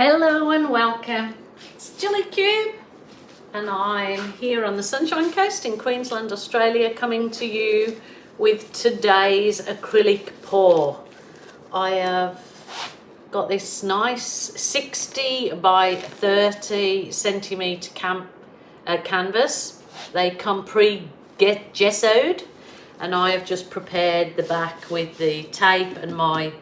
Hello and welcome. It's Jilly Cube and I'm here on the Sunshine Coast in Queensland, Australia, coming to you with today's acrylic pour. I have got this nice 60 by 30 centimetre canvas. They come pre-gessoed and I have just prepared the back with the tape and my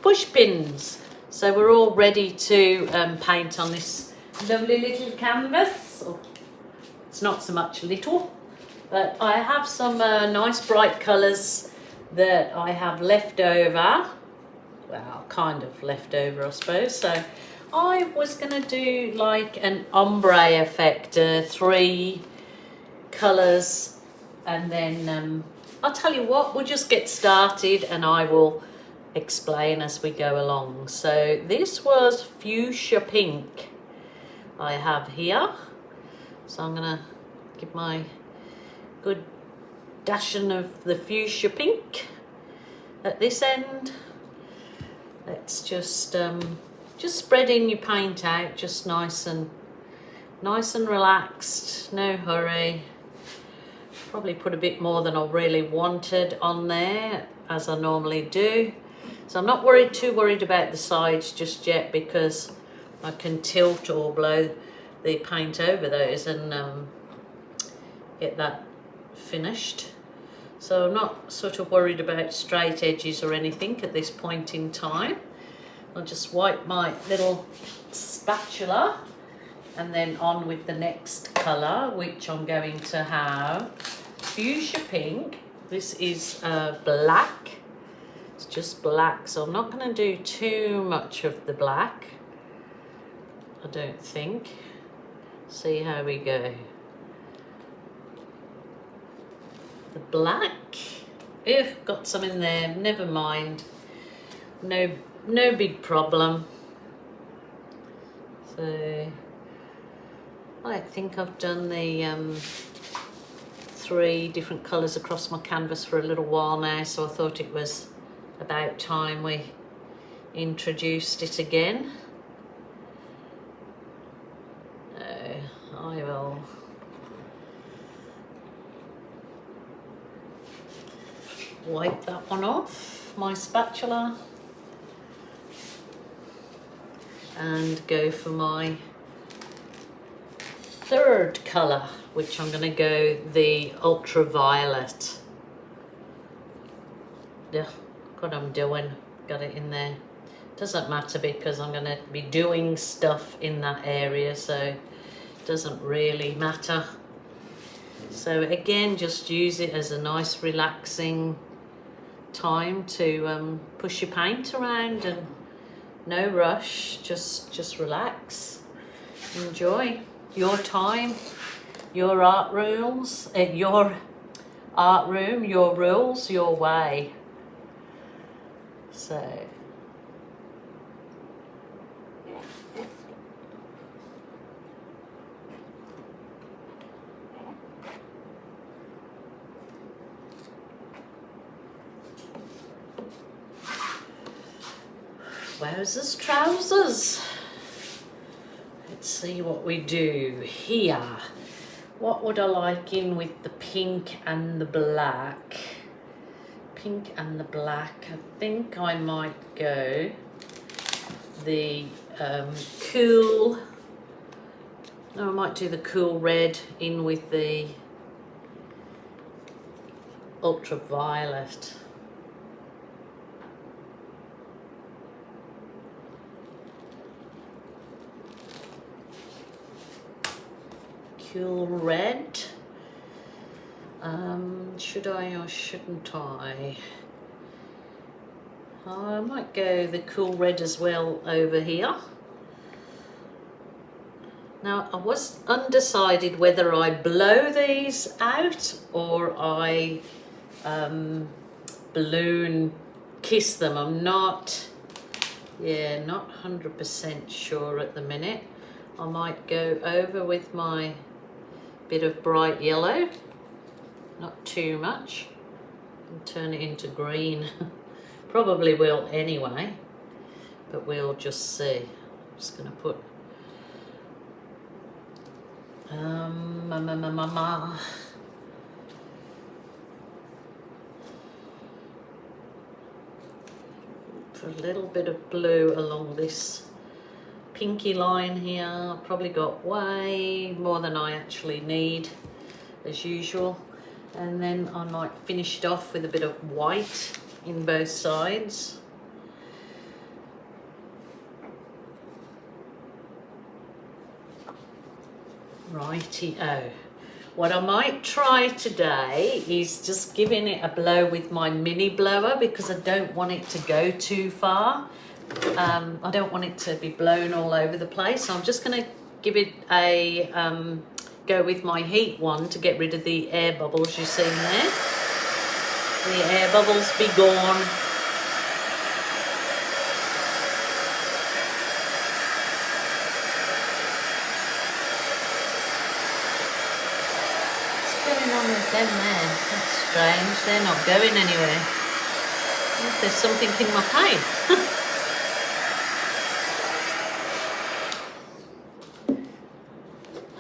push pins. So we're all ready to paint on this lovely little canvas. Oh, it's not so much little, but I have some nice bright colours that I have left over. Well, kind of left over, I suppose. So I was going to do like an ombre effect, 3 colours, and then I'll tell you what, we'll just get started and I will explain as we go along. So this was fuchsia pink I have here, so I'm gonna give my good dashing of the fuchsia pink at this end. Let's just spreading your paint out, just nice and relaxed, no hurry. Probably put a bit more than I really wanted on there, as I normally do. So I'm not too worried about the sides just yet, because I can tilt or blow the paint over those and get that finished. So I'm not sort of worried about straight edges or anything at this point in time. I'll just wipe my little spatula and then on with the next colour, which I'm going to have fuchsia pink. This is black. It's just black, so I'm not going to do too much of the black, I don't think. See how we go. The black, got some in there, never mind, no big problem. So I think I've done the 3 different colours across my canvas for a little while now, so I thought it was about time we introduced it again. I will wipe that one off my spatula and go for my 3rd colour, which I'm going to go the ultraviolet. Yeah, what I'm doing, got it in there. Doesn't matter because I'm going to be doing stuff in that area, so it doesn't really matter. So again, just use it as a nice relaxing time to push your paint around, and no rush, just relax, enjoy your time, your art rules, your art room, your rules, your way. So wowzers trousers. Let's see what we do here. What would I like in with the pink and the black? Pink and the black. I think I might go the cool. No, I might do the cool red in with the ultraviolet. Cool red. Should I or shouldn't I? I might go the cool red as well over here. Now I was undecided whether I blow these out or I balloon kiss them. I'm not 100% sure at the minute. I might go over with my bit of bright yellow, not too much, and turn it into green. Probably will anyway, but we'll just see. Just going to put put a little bit of blue along this pinky line here. I've probably got way more than I actually need, as usual. And then I might finish it off with a bit of white in both sides. Righty-o. What I might try today is just giving it a blow with my mini blower, because I don't want it to go too far. I don't want it to be blown all over the place. So I'm just going to give it a go with my heat one to get rid of the air bubbles you see there. The air bubbles be gone. With them there, that's strange. They're not going anywhere. I think there's something in my paint.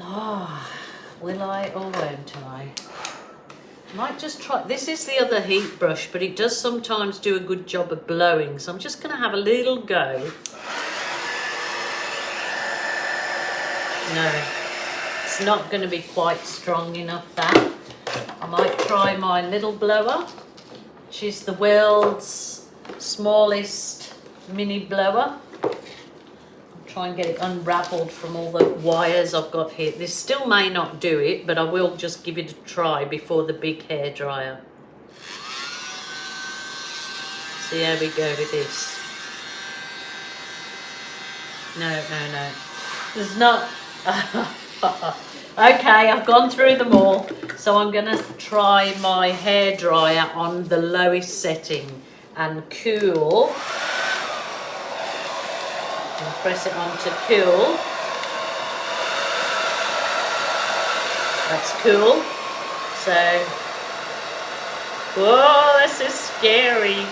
Oh, will I or won't I? Might just try. This is the other heat brush, but it does sometimes do a good job of blowing. So I'm just going to have a little go. No, it's not going to be quite strong enough, that. I might try my little blower, which is the world's smallest mini blower. I'll try and get it unraveled from all the wires I've got here. This still may not do it, but I will just give it a try before the big hairdryer. See how we go with this. No. There's not... Okay, I've gone through them all, so I'm going to try my hairdryer on the lowest setting and cool. And press it on to cool. That's cool. So, whoa, this is scary.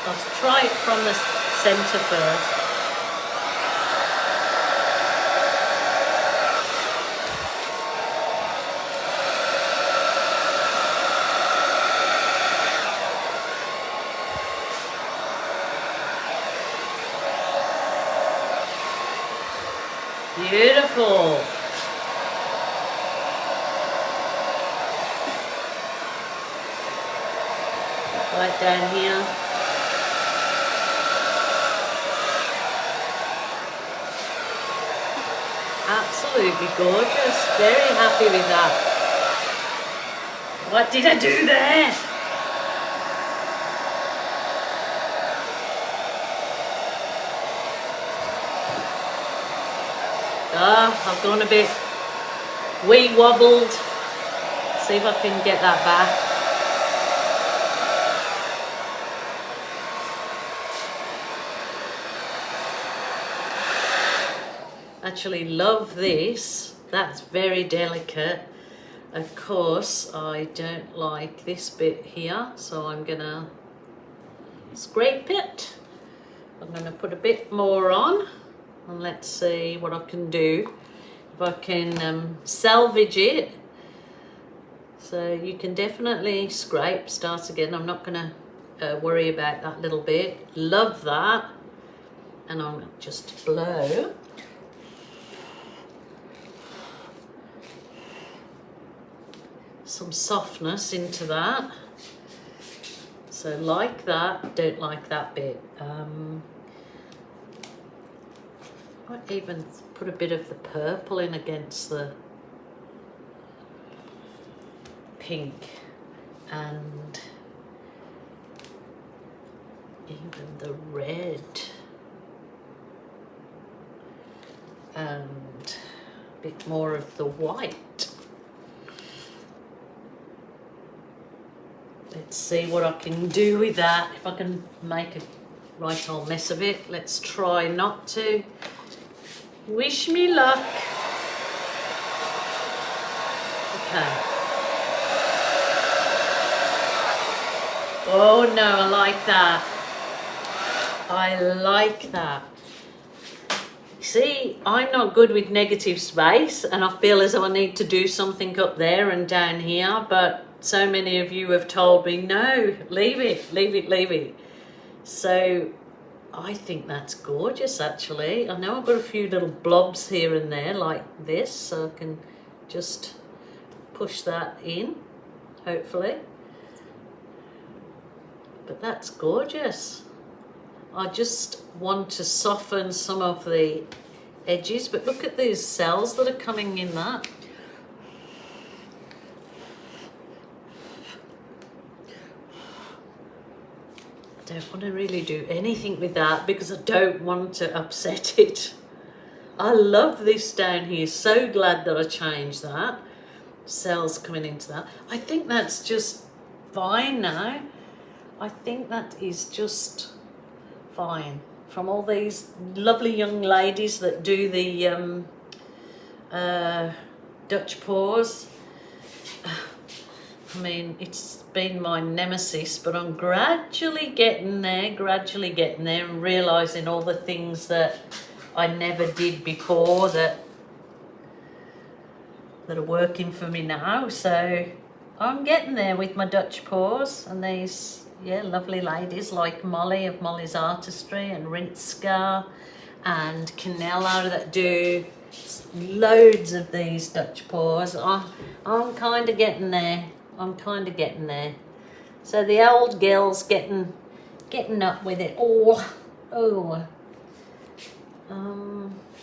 Let's try it from the centre first. Beautiful. Right down here. Absolutely gorgeous. Very happy with that. What did I do there? I've gone a bit wee wobbled. See if I can get that back. Actually love this. That's very delicate. Of course, I don't like this bit here, so I'm gonna scrape it. I'm gonna put a bit more on. And let's see what I can do, if I can salvage it. So you can definitely scrape, start again. I'm not going to worry about that little bit. Love that. And I'll just blow. Some softness into that. So like that, don't like that bit. Might even put a bit of the purple in against the pink, and even the red, and a bit more of the white. Let's see what I can do with that. If I can make a right old mess of it. Let's try not to. Wish me luck. Okay. Oh no, I like that. I like that. See, I'm not good with negative space, and I feel as though I need to do something up there and down here, but so many of you have told me, no, leave it, leave it, leave it. So I think that's gorgeous, actually. I know I've got a few little blobs here and there like this, so I can just push that in, hopefully. But that's gorgeous. I just want to soften some of the edges, but look at these cells that are coming in that. I don't want to really do anything with that because I don't want to upset it. I love this down here. So glad that I changed that. Cells coming into that. I think that's just fine now. I think that is just fine. From all these lovely young ladies that do the Dutch paws. I mean, it's been my nemesis, but I'm gradually getting there and realising all the things that I never did before that are working for me now. So I'm getting there with my Dutch paws and these, yeah, lovely ladies like Molly of Molly's Artistry and Rinska and Canella that do loads of these Dutch paws. I'm kind of getting there. So the old girl's getting up with it all.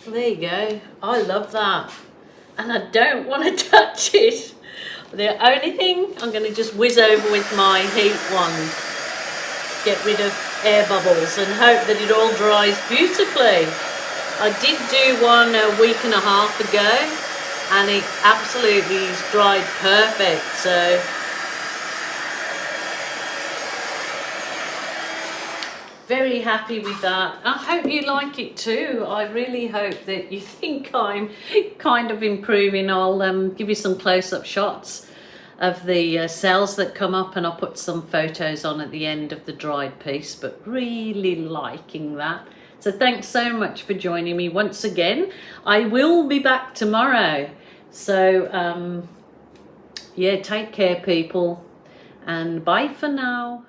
There you go. I love that. And I don't want to touch it. The only thing, I'm going to just whiz over with my heat wand. Get rid of air bubbles and hope that it all dries beautifully. I did do one a week and a half ago and it absolutely is dried perfect. So very happy with that. I hope you like it too. I really hope that you think I'm kind of improving. I'll give you some close-up shots of the cells that come up, and I'll put some photos on at the end of the dried piece, but really liking that. So thanks so much for joining me once again. I will be back tomorrow. So yeah, take care people, and bye for now.